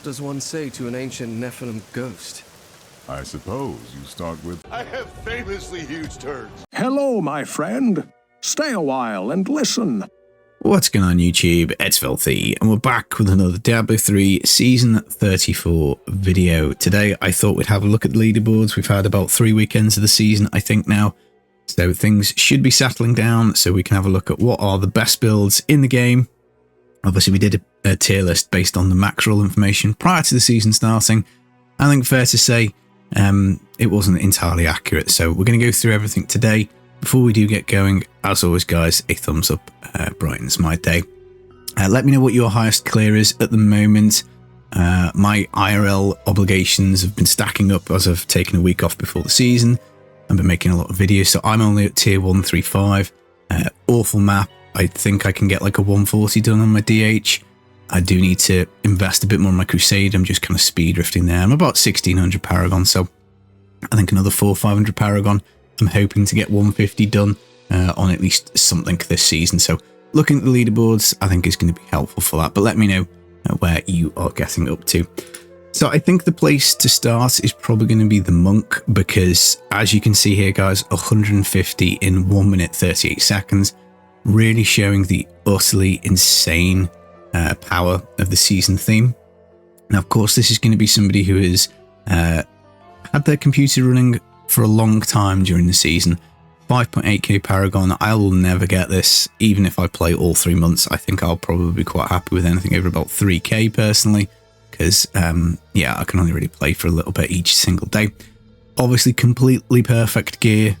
What does one say to an ancient Nephilim ghost? I suppose you start with, I have famously huge turds. Hello, my friend. Stay a while and listen. What's going on YouTube? It's Filthy, and we're back with another Diablo 3 Season 34 video. Today I thought we'd have a look at the leaderboards. We've had about 3 weekends of the season, I think now. So things should be settling down, so we can have a look at what are the best builds in the game. Obviously we did a tier list based on the max roll information prior to the season starting. I think fair to say it wasn't entirely accurate, so we're going to go through everything today. Before we do get going, as always guys, a thumbs up brightens my day. Let me know what your highest clear is at the moment. My IRL obligations have been stacking up as I've taken a week off before the season. I've been making a lot of videos, so I'm only at tier 135. Awful map. I think I can get like a 140 done on my DH. I do need to invest a bit more in my Crusader. I'm just kind of speed drifting there. I'm about 1600 paragon, so I think another 400-500 paragon. I'm hoping to get 150 done on at least something this season. So looking at the leaderboards, I think is going to be helpful for that. But let me know where you are getting up to. So I think the place to start is probably going to be the monk, because as you can see here, guys, 150 in 1 minute 38 seconds, really showing the utterly insane power of the season theme. Now, of course, this is going to be somebody who has had their computer running for a long time during the season. 5.8k paragon. I will never get this, even if I play all 3 months. I think I'll probably be quite happy with anything over about 3k personally, because yeah, I can only really play for a little bit each single day. Obviously completely perfect gear,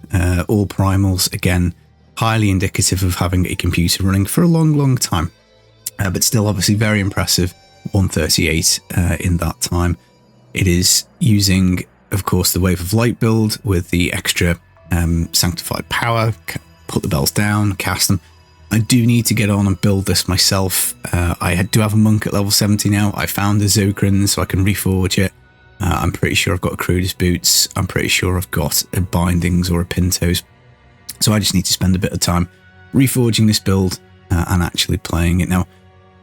all primals, again highly indicative of having a computer running for a long time, but still obviously very impressive. 138 in that time. It is using, of course, the Wave of Light build with the extra sanctified power. Put the bells down, cast them. I do need to get on and build this myself. I do have a monk at level 70 now. I found a Zokran, so I can reforge it. I'm pretty sure I've got a Crusader's boots. I'm pretty sure I've got a bindings or a Pintos. So I just need to spend a bit of time reforging this build and actually playing it. Now,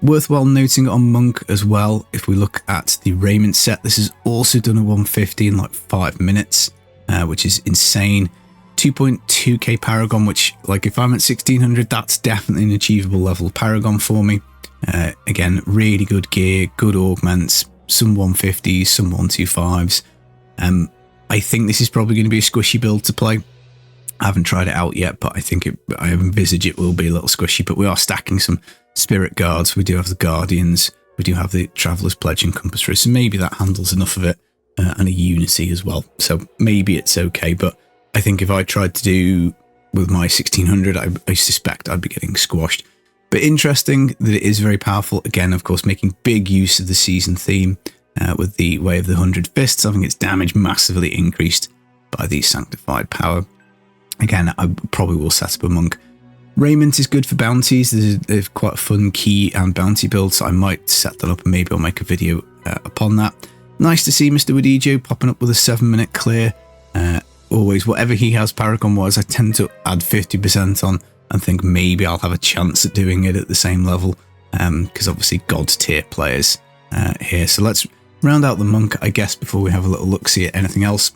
worthwhile noting on monk as well, if we look at the raiment set, this is also done a 150 in like 5 minutes, which is insane. 2.2k paragon, which, like, if I'm at 1600, that's definitely an achievable level of paragon for me. Again, really good gear, good augments, some 150s, some 125s. I think this is probably going to be a squishy build to play. I haven't tried it out yet, but I envisage it will be a little squishy. But we are stacking some spirit guards. We do have the guardians. We do have the traveler's pledge and compass through. So maybe that handles enough of it, and a unity as well. So maybe it's okay. But I think if I tried to do with my 1600, I suspect I'd be getting squashed. But interesting that it is very powerful. Again, of course, making big use of the season theme with the Way of the 100 Fists. I think its damage massively increased by the sanctified power. Again, I probably will set up a monk. Raiment is good for bounties. There's quite a fun key and bounty build, so I might set that up and maybe I'll make a video upon that. Nice to see Mr. Wadijo popping up with a 7-minute clear. Always, whatever he has paragon-wise, I tend to add 50% on and think maybe I'll have a chance at doing it at the same level, because obviously God tier players here. So let's round out the monk, I guess, before we have a little look-see at anything else.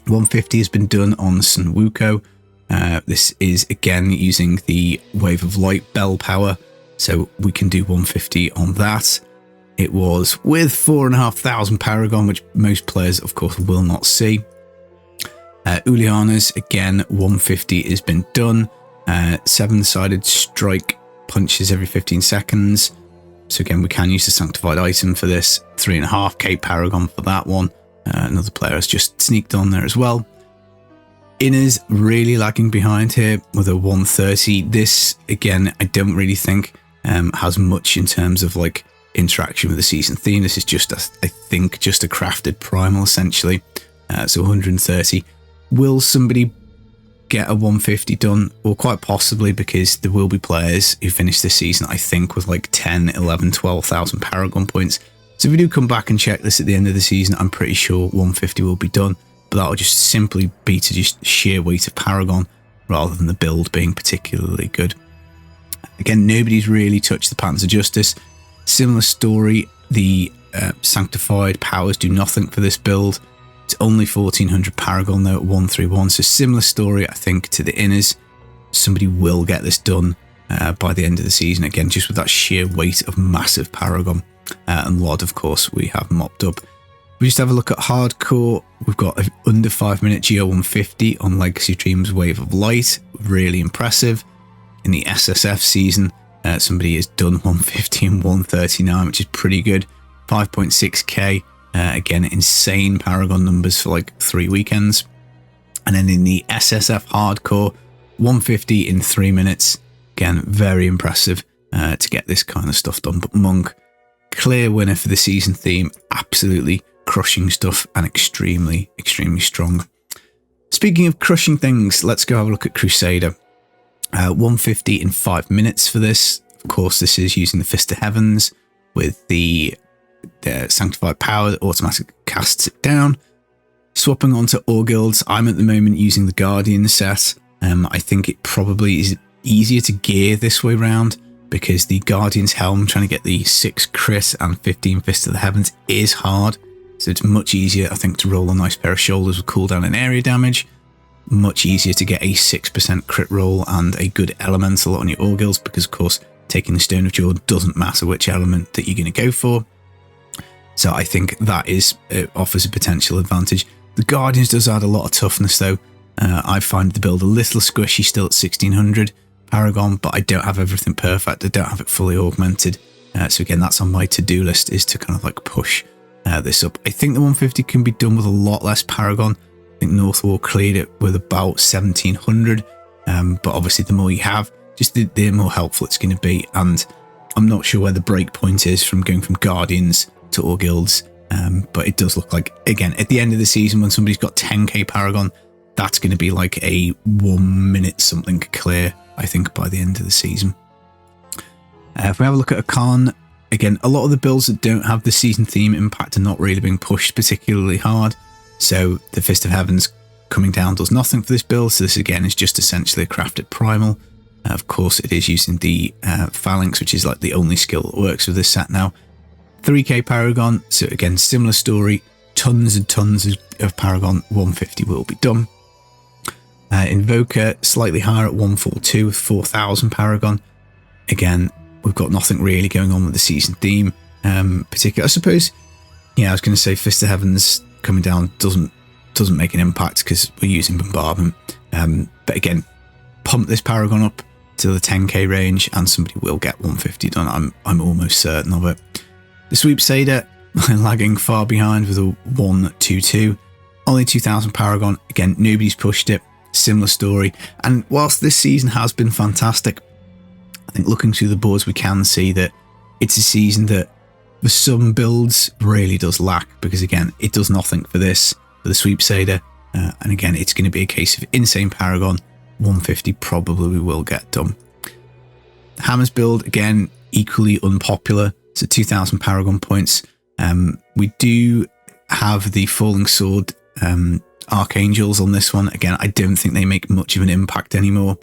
150 has been done on Sun Wukong. This is again using the Wave of Light bell power, so we can do 150 on that. It was with 4,500 paragon, which most players of course will not see. Uliana's, again, 150 has been done. 7-sided strike punches every 15 seconds. So again, we can use the Sanctified Item for this. 3.5k paragon for that one. Another player has just sneaked on there as well. Inner's really lagging behind here with a 130. This, again, I don't really think has much in terms of like interaction with the season theme. This is just, I think, just a crafted primal essentially. So 130. Will somebody get a 150 done? Well, quite possibly, because there will be players who finish this season, I think, with like 10, 11, 12,000 paragon points. So if we do come back and check this at the end of the season, I'm pretty sure 150 will be done. But that will just simply be to just sheer weight of paragon rather than the build being particularly good. Again, nobody's really touched the Patterns of Justice. Similar story. The Sanctified powers do nothing for this build. It's only 1400 paragon though at 131, so similar story I think to the inners. Somebody will get this done by the end of the season, again just with that sheer weight of massive paragon. And LOD of course we have mopped up. We just have a look at hardcore. We've got an under 5 minute GR150 on Legacy Dreams Wave of Light, really impressive. In the SSF season, somebody has done 150 and 139, which is pretty good. 5.6k, again insane paragon numbers for like 3 weekends. And then in the SSF hardcore, 150 in 3 minutes, again very impressive to get this kind of stuff done. But Monk, clear winner for the season theme, absolutely crushing stuff and extremely strong. Speaking of crushing things, let's go have a look at Crusader. 150 in 5 minutes for this. Of course, this is using the Fist of Heavens with the Sanctified Power that automatically casts it down. Swapping onto Guilds, I'm at the moment using the Guardian set. I think it probably is easier to gear this way round because the Guardian's Helm, trying to get the 6 crit and 15 Fist of the Heavens is hard. So it's much easier, I think, to roll a nice pair of shoulders with cooldown and area damage. Much easier to get a 6% crit roll and a good elemental on your Guilds because, of course, taking the Stone of Jaw doesn't matter which element that you're going to go for. So I think that offers a potential advantage. The Guardians does add a lot of toughness though. I find the build a little squishy still at 1600 paragon, but I don't have everything perfect. I don't have it fully augmented. So again, that's on my to-do list, is to kind of like push this up. I think the 150 can be done with a lot less paragon. I think North Wall cleared it with about 1700. But obviously the more you have, just the more helpful it's going to be. And I'm not sure where the break point is from going from Guardians to all Guilds. But it does look like, again, at the end of the season, when somebody's got 10k paragon, that's going to be like a 1 minute something clear, I think, by the end of the season. If we have a look at a con, again, a lot of the builds that don't have the season theme impact are not really being pushed particularly hard. So the Fist of Heavens coming down does nothing for this build. So this again is just essentially a crafted primal. Of course, it is using the Phalanx, which is like the only skill that works with this set now. 3k paragon, so again, similar story. Tons and tons of paragon. 150 will be done. Invoker slightly higher at 142 with 4000 paragon. Again, we've got nothing really going on with the season theme. Particular, I suppose. Yeah, I was going to say Fist of Heavens coming down doesn't make an impact because we're using bombardment. But again, pump this paragon up to the 10k range, and somebody will get 150 done. I'm almost certain of it. The Sweepsader lagging far behind with a 122, only 2000 paragon. Again, nobody's pushed it. Similar story. And whilst this season has been fantastic, I think looking through the boards we can see that it's a season that for some builds really does lack, because again, it does nothing for this, for the Sweepsader. And again, it's going to be a case of insane paragon. 150 probably we will get done. Hammer's build, again, equally unpopular. So 2000 paragon points. We do have the Falling Sword Archangels on this one. Again, I don't think they make much of an impact anymore.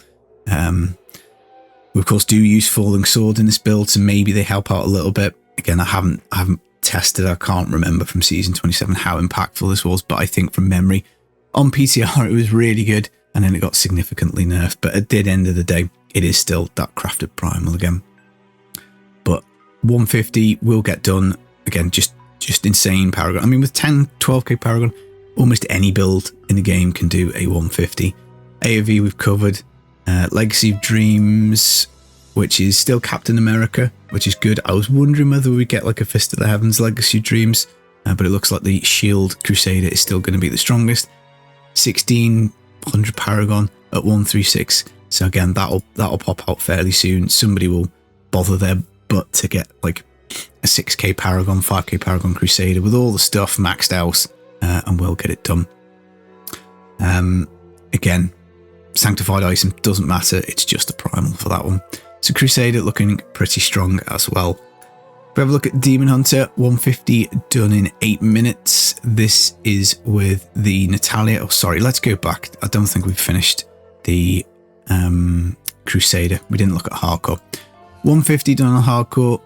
We of course do use Falling Sword in this build, so maybe they help out a little bit. Again, I haven't tested, I can't remember from season 27 how impactful this was, but I think from memory on PTR it was really good, and then it got significantly nerfed. But at the end of the day, it is still that crafted primal again. But 150 will get done. Again, just insane paragon. I mean, with 12k paragon, almost any build in the game can do a 150. AoV we've covered. Legacy of Dreams, which is still Captain America, which is good. I was wondering whether we get like a Fist of the Heavens Legacy of Dreams, but it looks like the Shield Crusader is still going to be the strongest. 1600 paragon at 136. So again, that'll pop out fairly soon. Somebody will bother their butt to get like a 6k paragon, 5k paragon Crusader with all the stuff maxed out, and we'll get it done. Again, Sanctified Items doesn't matter, it's just a primal for that one. So Crusader looking pretty strong as well. If we have a look at Demon Hunter, 150 done in 8 minutes. This is with the Natalia. Oh, sorry, let's go back. I don't think we've finished the Crusader. We didn't look at hardcore. 150 done on hardcore,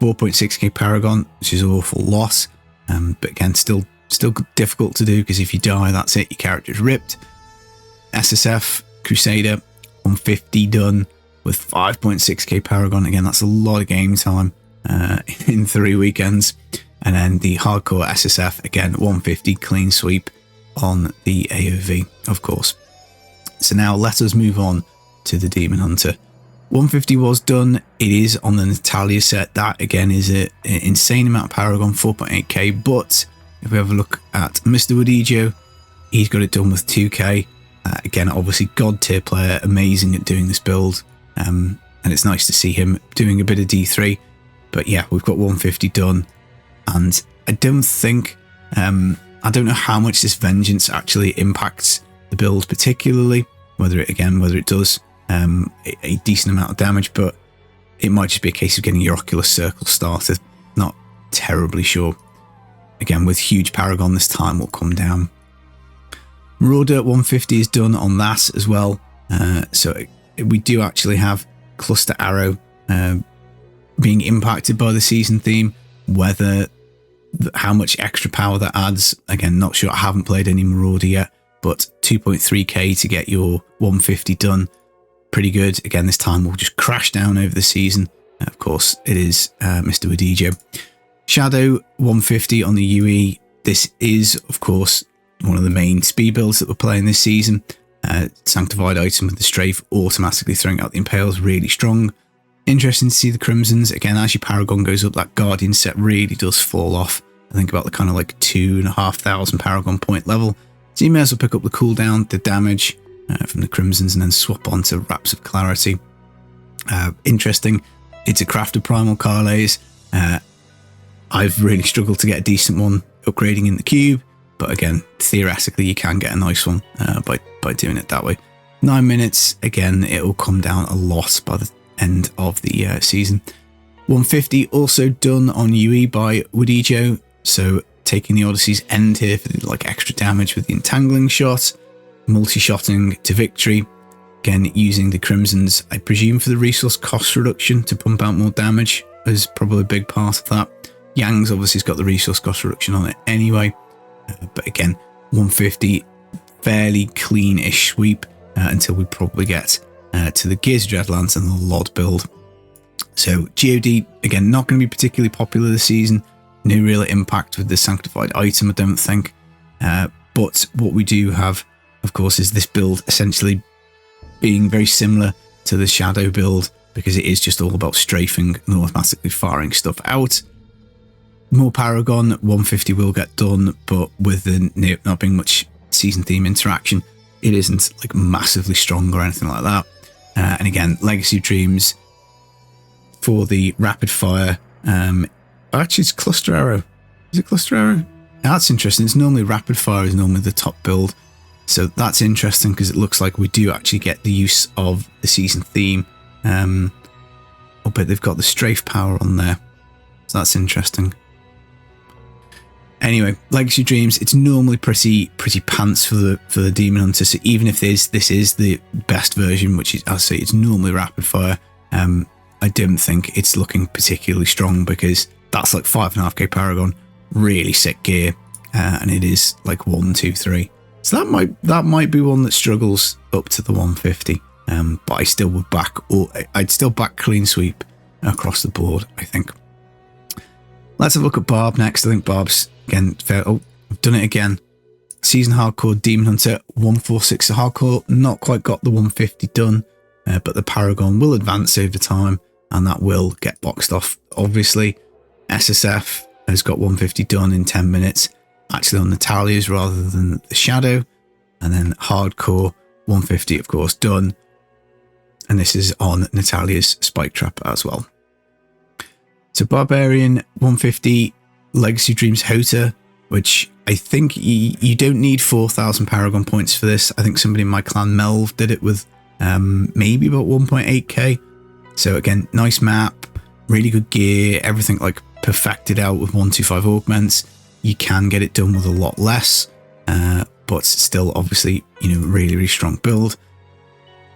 4.6k paragon, which is an awful lot. But again, still difficult to do, because if you die, that's it, your character's ripped. SSF Crusader 150 done with 5.6k paragon. Again, that's a lot of game time in 3 weekends. And then the hardcore SSF, again, 150 clean sweep on the AOV, of course. So now let us move on to the Demon Hunter. 150 was done. It is on the Natalia set. That again is an insane amount of paragon, 4.8k. But if we have a look at Mr. Wadijo, he's got it done with 2k. Again, obviously god tier player, amazing at doing this build. And it's nice to see him doing a bit of D3. But yeah, we've got 150 done. And I don't think, I don't know how much this Vengeance actually impacts the build particularly, whether it does a decent amount of damage, but it might just be a case of getting your Oculus Circle started. Not terribly sure. Again, with huge paragon, this time will come down. Marauder 150 is done on that as well. So we do actually have Cluster Arrow being impacted by the season theme. Whether how much extra power that adds, again, not sure. I haven't played any Marauder yet, but 2.3k to get your 150 done. Pretty good. Again, this time we'll just crash down over the season. Of course, it is Mr. Wadijo. Shadow 150 on the UE. This is, of course, one of the main speed builds that we're playing this season. Sanctified Item with the strafe, automatically throwing out the Impales, really strong. Interesting to see the Crimsons. Again, as your Paragon goes up, that Guardian set really does fall off. I think about the kind of like 2,500 Paragon point level. So you may as well pick up the cooldown, the damage from the Crimsons, and then swap on to Raps of Clarity. Interesting. It's a crafted Primal Carles. I've really struggled to get a decent one upgrading in the cube, but again, theoretically you can get a nice one by doing it that way. 9 minutes, again, it will come down a lot by the end of the season. 150 also done on UE by Wadijo, so taking the Odyssey's end here for the like extra damage with the entangling shot, multi-shotting to victory. Again, using the Crimsons, I presume, for the resource cost reduction to pump out more damage is probably a big part of that. Yang's obviously has got the resource cost reduction on it anyway, but again, 150, fairly clean-ish sweep until we probably get to the Gears of Dreadlands and the LOD build. So GOD, again, not going to be particularly popular this season. No real impact with the Sanctified Item, I don't think. But what we do have, of course, is this build essentially being very similar to the Shadow build, because it is just all about strafing and automatically firing stuff out. More Paragon, 150 will get done, but with the not being much season theme interaction, it isn't like massively strong or anything like that. And again, Legacy Dreams for the rapid fire. Actually, it's Cluster Arrow. Is it Cluster Arrow? That's interesting. It's normally rapid fire is normally the top build. So that's interesting because it looks like we do actually get the use of the season theme. But they've got the strafe power on there. So that's interesting. Anyway, Legacy Dreams, it's normally pretty pants for the Demon Hunter. So even if this is the best version, which is, I'll say, it's normally rapid fire, I don't think it's looking particularly strong, because that's like 5.5k Paragon, really sick gear, and it is like 1, 2, 3. So that might be one that struggles up to the 150. But I still would I'd still back clean sweep across the board, I think. Let's have a look at Barb next. I think Barb's again fair. Oh, I've done it again. Season Hardcore Demon Hunter 146 Hardcore, not quite got the 150 done, but the Paragon will advance over time, and that will get boxed off. Obviously, SSF has got 150 done in 10 minutes, actually on Natalia's rather than the Shadow, and then Hardcore 150, of course, done, and this is on Natalia's Spike Trap as well. So Barbarian 150, Legacy Dreams Hota, which I think you don't need 4,000 Paragon points for this. I think somebody in my clan, Melv, did it with maybe about 1.8k. So again, nice map, really good gear, everything like perfected out with 125 augments. You can get it done with a lot less, but still obviously, really, really strong build.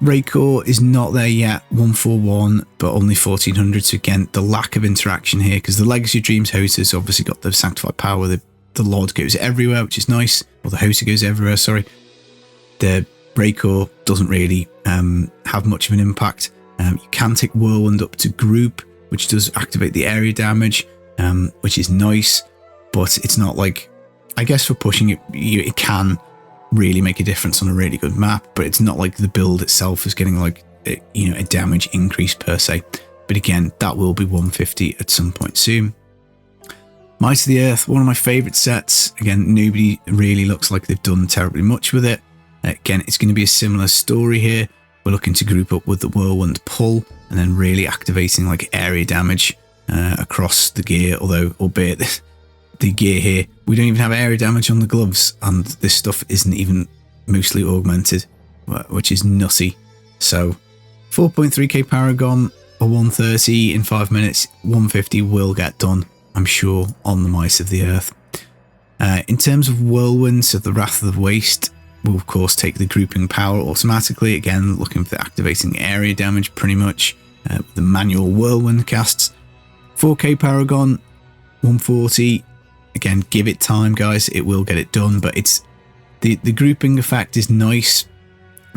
Raycore is not there yet, 141, but only 1400. So again, the lack of interaction here, because the Legacy of Dreams host has obviously got the Sanctified Power. The Lord goes everywhere, which is nice. Or the host goes everywhere, sorry. The Raycore doesn't really have much of an impact. You can take Whirlwind up to group, which does activate the area damage, which is nice. But it's not like, I guess for pushing it, it can really make a difference on a really good map, but it's not like the build itself is getting like a damage increase per se. But again, that will be 150 at some point soon. Might of the Earth, one of my favorite sets. Again, nobody really looks like they've done terribly much with it. Again, it's going to be a similar story here. We're looking to group up with the Whirlwind pull and then really activating like area damage across the gear, although albeit the gear here, we don't even have area damage on the gloves, and this stuff isn't even mostly augmented, which is nutty. So 4.3k paragon, a 130 in 5 minutes, 150 will get done, I'm sure, on the Mice of the Earth. In terms of Whirlwind, so the Wrath of the Waste will of course take the grouping power automatically, again looking for the activating area damage pretty much, the manual Whirlwind casts. 4k paragon, 140, again, give it time, guys, it will get it done. But it's the grouping effect is nice,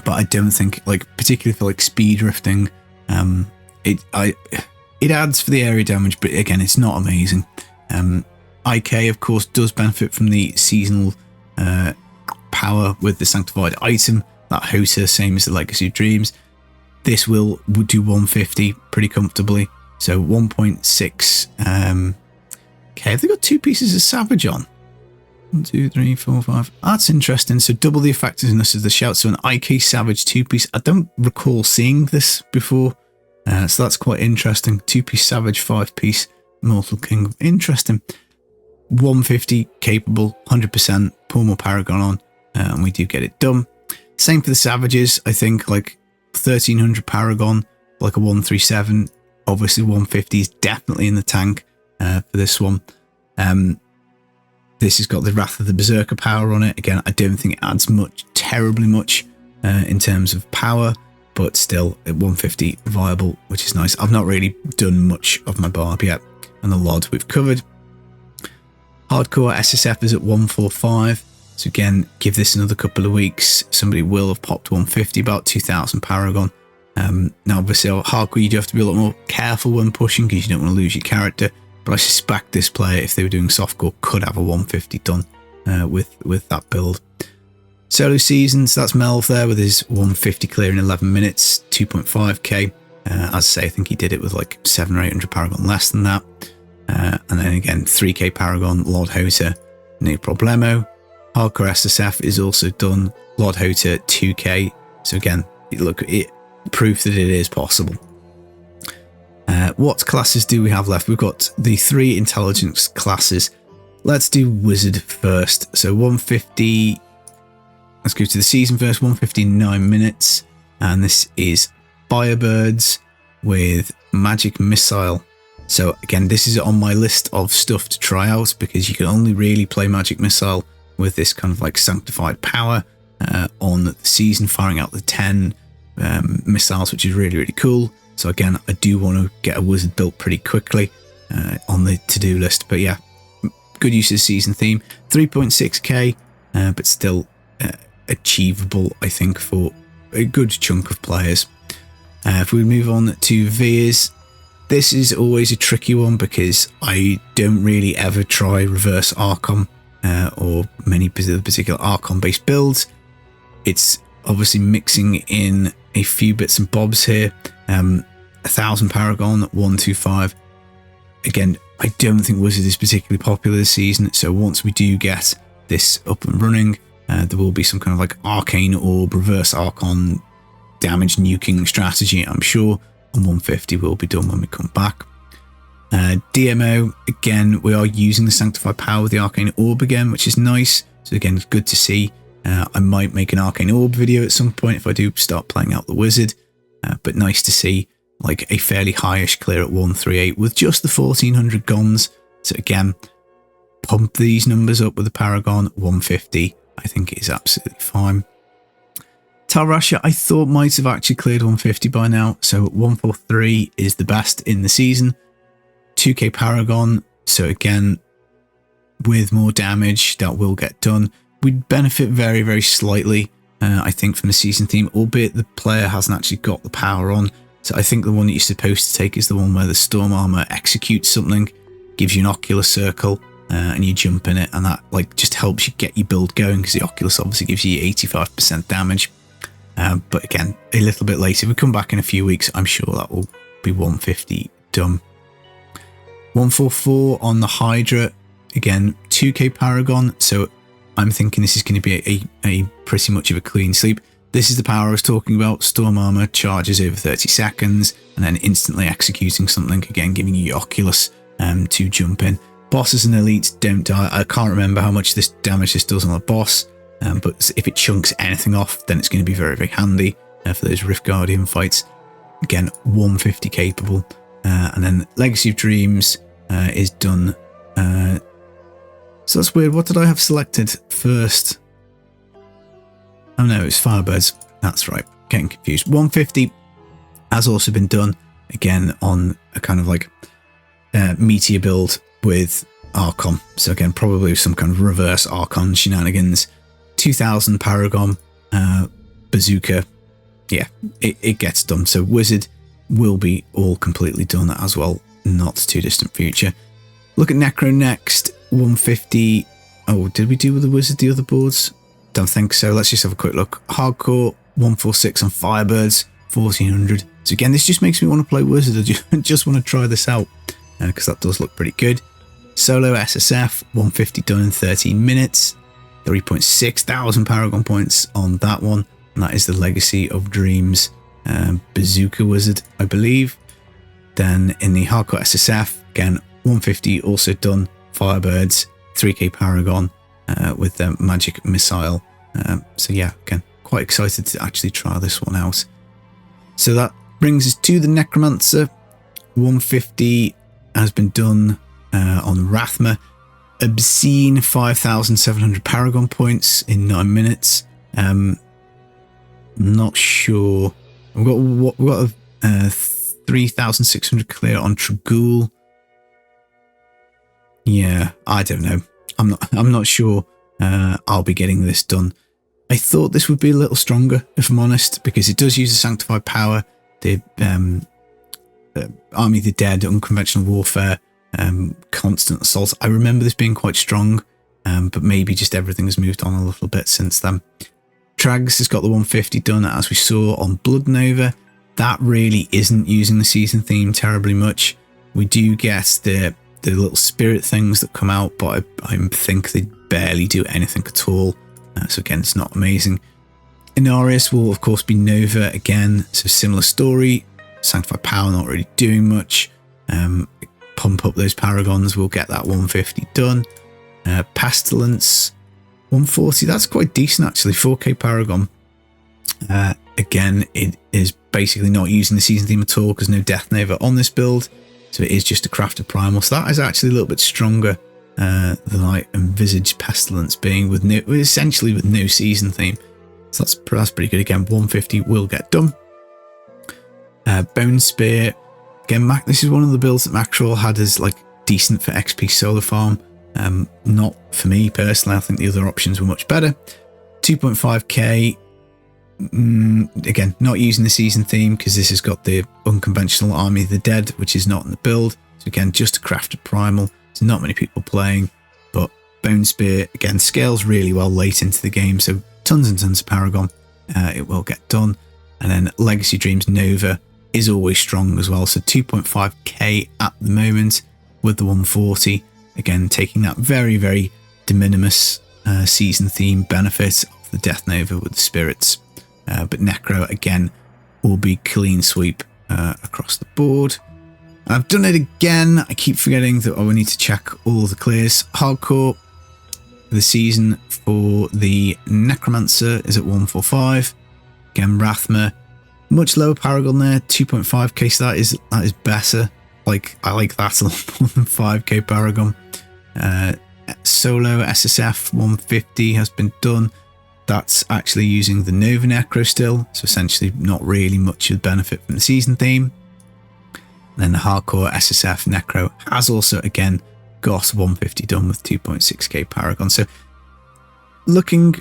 but I don't think, like, particularly for like speed drifting, it adds for the area damage, but again, it's not amazing. IK of course does benefit from the seasonal power with the Sanctified Item, that Hoser, same as the Legacy of Dreams. This would do 150 pretty comfortably, so 1.6. Okay, have they got 2 pieces of Savage on? 1, 2, 3, 4, 5. That's interesting. So double the effectiveness of the shout. So an IK Savage 2-piece. I don't recall seeing this before. So that's quite interesting. 2-piece Savage, 5-piece Mortal King. Interesting. 150 capable, 100%. Pour more Paragon on. And we do get it done. Same for the Savages. I think like 1300 Paragon, like a 137. Obviously 150 is definitely in the tank. For this one. This has got the Wrath of the Berserker power on it. Again, I don't think it adds terribly much in terms of power, but still at 150 viable, which is nice. I've not really done much of my Barb yet, and the Lod we've covered. Hardcore SSF is at 145, so again, give this another couple of weeks. Somebody will have popped 150, about 2000 Paragon. Now obviously hardcore, you do have to be a lot more careful when pushing because you don't want to lose your character. But I suspect this player, if they were doing softcore, could have a 150 done with that build. Solo Seasons, that's Melv there with his 150 clear in 11 minutes, 2.5k. As I say, I think he did it with like 700 or 800 Paragon less than that. And then again, 3k Paragon, Lord Hoter, no problemo. Hardcore SSF is also done, Lord Hoter, 2k. So again, look, proof that it is possible. What classes do we have left? We've got the 3 intelligence classes. Let's do Wizard first. So 150. Let's go to the season first. 159 minutes. And this is Firebirds with Magic Missile. So again, this is on my list of stuff to try out because you can only really play Magic Missile with this kind of like sanctified power on the season, firing out the 10 missiles, which is really, really cool. So again, I do want to get a wizard built pretty quickly on the to-do list. But yeah, good use of the season theme. 3.6k, but still achievable, I think, for a good chunk of players. If we move on to Veers, this is always a tricky one because I don't really ever try reverse Archon or many particular Archon-based builds. It's obviously mixing in a few bits and bobs here. 1000 Paragon, 125. Again, I don't think Wizard is particularly popular this season, so once we do get this up and running, there will be some kind of like Arcane Orb, reverse Archon damage nuking strategy, I'm sure, and 150 will be done when we come back. DMO, again, we are using the Sanctified Power with the Arcane Orb again, which is nice. So again, it's good to see. I might make an Arcane Orb video at some point if I do start playing out the Wizard, but nice to see like a fairly highish clear at 138 with just the 1400 guns. So again, pump these numbers up with the Paragon. 150 I think is absolutely fine. Tal Rasha, I thought might have actually cleared 150 by now. So 143 is the best in the season. 2k Paragon. So again, with more damage, that will get done. We'd benefit very, very slightly, I think, from the season theme, albeit the player hasn't actually got the power on. So I think the one that you're supposed to take is the one where the Storm Armor executes something, gives you an Ocular Circle, and you jump in it, and that like just helps you get your build going, because the Oculus obviously gives you 85% damage. But again, a little bit later, if we come back in a few weeks, I'm sure that will be 150 done. 144 on the Hydra, again 2k Paragon, so I'm thinking this is going to be a pretty much of a clean sweep. This is the power I was talking about. Storm Armor charges over 30 seconds and then instantly executing something, again giving you your Oculus to jump in. Bosses and elites don't die. I can't remember how much this damage this does on a boss, but if it chunks anything off, then it's going to be very, very handy for those Rift Guardian fights. Again, 150 capable. And then Legacy of Dreams is done. So that's weird. What did I have selected first? Oh no, it's Firebirds. That's right. Getting confused. 150 has also been done, again on a kind of like meteor build with Archon. So again, probably some kind of reverse Archon shenanigans. 2000 Paragon, Bazooka. Yeah, it gets done. So Wizard will be all completely done as well. Not too distant future. Look at Necro next. 150. Oh, did we do with the Wizard the other boards? Don't think so. Let's just have a quick look. Hardcore 146 on Firebirds, 1400. So again, this just makes me want to play Wizard. I just want to try this out because that does look pretty good. Solo SSF 150 done in 13 minutes. 3.6 thousand Paragon points on that one, and that is the Legacy of Dreams Bazooka Wizard, I believe. Then in the Hardcore SSF, again 150 also done. Firebirds, 3k Paragon with the Magic Missile. So yeah, again, quite excited to actually try this one out. So that brings us to the Necromancer. 150 has been done on Rathma. Obscene 5,700 Paragon points in 9 minutes. Not sure. We've got a 3,600 clear on Tragool. Yeah, I don't know. I'm not sure I'll be getting this done. I thought this would be a little stronger, if I'm honest, because it does use the Sanctified Power, the Army of the Dead, Unconventional Warfare, Constant Assaults. I remember this being quite strong, but maybe just everything has moved on a little bit since then. Trags has got the 150 done, as we saw on Blood Nova. That really isn't using the season theme terribly much. We do get the little spirit things that come out, but I think they barely do anything at all. So again, it's not amazing. Inarius will of course be Nova again, so similar story. Sanctified Power not really doing much. Pump up those Paragons, we'll get that 150 done. Pestilence 140, that's quite decent actually. 4k Paragon. Again, it is basically not using the season theme at all because no Death Nova on this build. So it is just a crafted primal. So that is actually a little bit stronger than I envisaged Pestilence being, with essentially with no season theme. So that's pretty good. Again, 150 will get done. Bone Spear. Again, this is one of the builds that Macroll had as like decent for XP solo farm. Not for me personally. I think the other options were much better. 2.5k. Again, not using the season theme because this has got the Unconventional Army of the Dead, which is not in the build. So again, just a crafted primal. There's not many people playing, but Bone Spear again scales really well late into the game, so tons and tons of Paragon. It will get done. And then Legacy Dreams Nova is always strong as well, so 2.5k at the moment with the 140. Again, taking that very, very de minimis season theme benefit of the Death Nova with the spirits. But Necro again will be clean sweep across the board. I've done it again. I keep forgetting that we need to check all the clears. Hardcore the season for the Necromancer is at 145. Again, Rathma, much lower Paragon there, 2.5k. So that is better. Like I like that a lot more than 5k Paragon. Solo SSF 150 has been done. that's actually using the Nova Necro still, so essentially not really much of benefit from the season theme. And then the hardcore SSF Necro has also again got 150 done with 2.6k paragon. So looking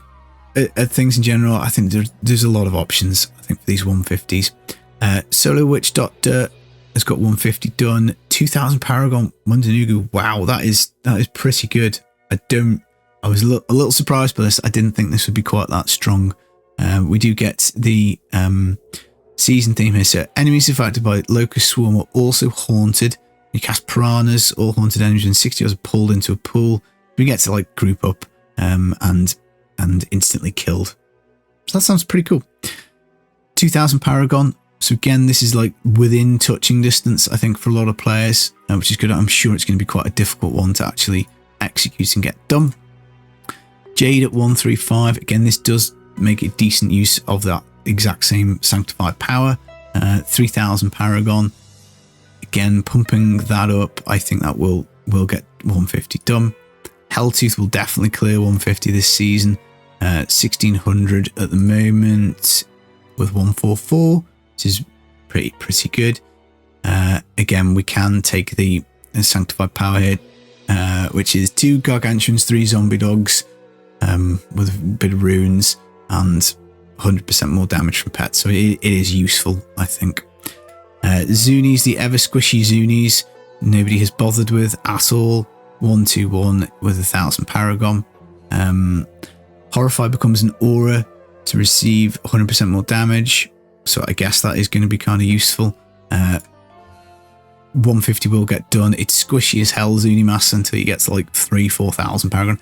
at things in general, I think there's a lot of options, I think, for these 150s. Solo Witch Doctor has got 150 done, 2000 paragon Mundanugu. Wow, that is pretty good. I was a little surprised by this. I didn't think this would be quite that strong. We do get the season theme here. So enemies affected by Locust Swarm are also haunted. You cast piranhas, all haunted enemies in 60 hours are pulled into a pool. We get to like group up and instantly killed. So that sounds pretty cool. 2000 paragon. So again, this is like within touching distance, I think, for a lot of players, which is good. I'm sure it's going to be quite a difficult one to actually execute and get done. Jade at 135. Again, this does make a decent use of that exact same sanctified power. 3000 paragon. Again, pumping that up, I think that will get 150 done. Helltooth will definitely clear 150 this season. 1600 at the moment with 144, which is pretty good. Again, we can take the sanctified power here, which is 2 gargantuans, 3 zombie dogs, with a bit of runes and 100% more damage from pets. So it is useful, I think. Zunies, the ever squishy Zunies, nobody has bothered with at all. 121 with 1000 paragon. Horrify becomes an aura to receive 100% more damage. So I guess that is going to be kind of useful. 150 will get done. It's squishy as hell, Zuni Mass, until you get to like 3,000-4,000 paragon.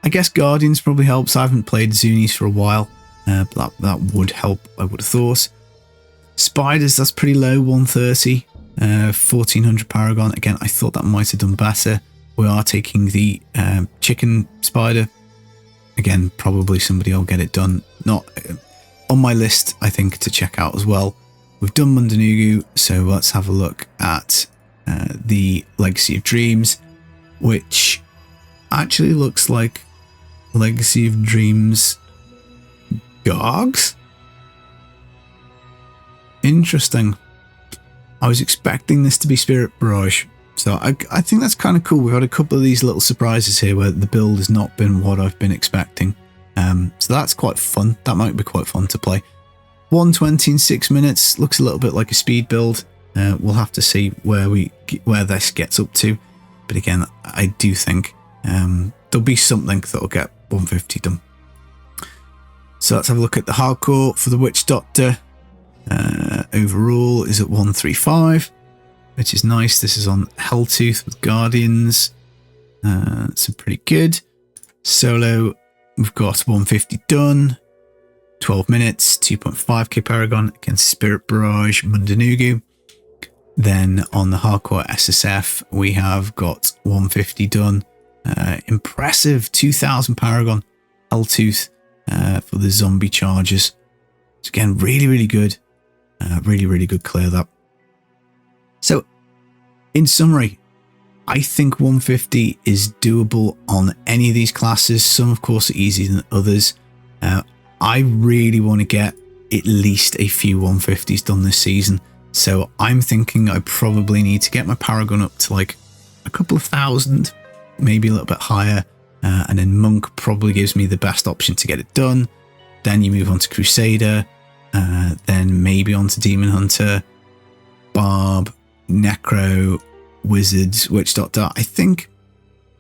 I guess Guardians probably helps. I haven't played Zunis for a while, but that would help, I would have thought. Spiders, that's pretty low, 130, 1400 paragon. Again, I thought that might have done better. We are taking the chicken spider. Again, probably somebody will get it done. Not on my list, I think, to check out as well. We've done Mundanugu, so let's have a look at the Legacy of Dreams, which actually looks like Legacy of Dreams Gargs. Interesting. I was expecting this to be Spirit Barrage, so I think that's kind of cool. We've had a couple of these little surprises here where the build has not been what I've been expecting. So that's quite fun. That might be quite fun to play. 120 in 6 minutes. Looks a little bit like a speed build. We'll have to see where this gets up to. But again, I do think there'll be something that'll get 150 done. So let's have a look at the hardcore for the Witch Doctor. Overall is at 135, which is nice. This is on Helltooth with Guardians. So pretty good. Solo, we've got 150 done. 12 minutes, 2.5k paragon against Spirit Barrage, Mundanugu. Then on the hardcore SSF, we have got 150 done. Impressive 2000 paragon, Helltooth for the zombie charges. So again, really good. Really good clear that. So in summary, I think 150 is doable on any of these classes. Some of course are easier than others. I really want to get at least a few 150s done this season. So I'm thinking I probably need to get my paragon up to like a couple of thousand, maybe a little bit higher. And then Monk probably gives me the best option to get it done. Then you move on to Crusader, then maybe on to Demon Hunter, Barb, Necro, Wizards, Witch Doctor. I think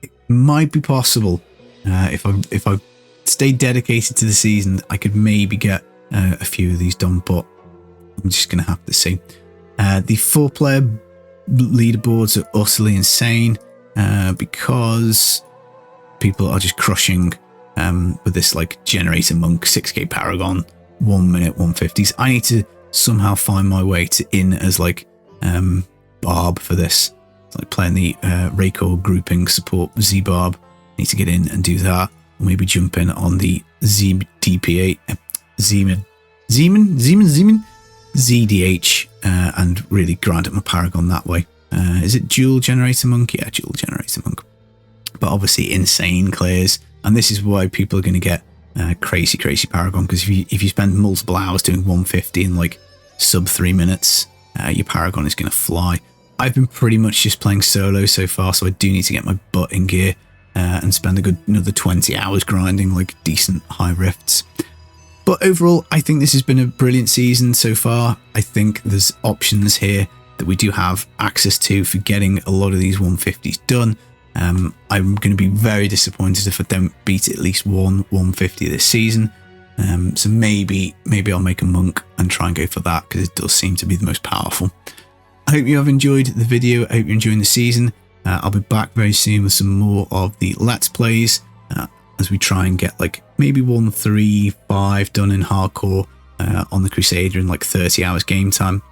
it might be possible if I stay dedicated to the season, I could maybe get a few of these done, but I'm just going to have to see. The 4-player leaderboards are utterly insane because people are just crushing with this like Generator Monk, 6k Paragon, 1 minute 150s. I need to somehow find my way to in as like Barb for this. It's like playing the Raycore grouping support Z-Barb. Need to get in and do that. Maybe jump in on the ZDPA, ZDH, and really grind up my Paragon that way. Is it Dual Generator Monk? Yeah, Dual Generator Monk. But obviously insane clears, and this is why people are going to get crazy paragon, because if you spend multiple hours doing 150 in like sub 3 minutes, your paragon is going to fly. I've been pretty much just playing solo so far, so I do need to get my butt in gear and spend a good another 20 hours grinding like decent high rifts. But overall, I think this has been a brilliant season so far. I think there's options here that we do have access to for getting a lot of these 150s done. I'm going to be very disappointed if I don't beat at least one 150 this season. So maybe I'll make a monk and try and go for that, because it does seem to be the most powerful. I hope you have enjoyed the video. I hope you're enjoying the season. I'll be back very soon with some more of the Let's Plays as we try and get like maybe 135 done in hardcore on the Crusader in like 30 hours game time.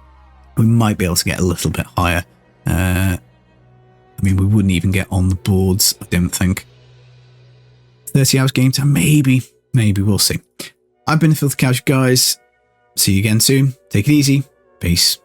We might be able to get a little bit higher. I mean, we wouldn't even get on the boards, I don't think. 30 hours game time, maybe, we'll see. I've been the Filthy Couch, guys. See you again soon. Take it easy. Peace.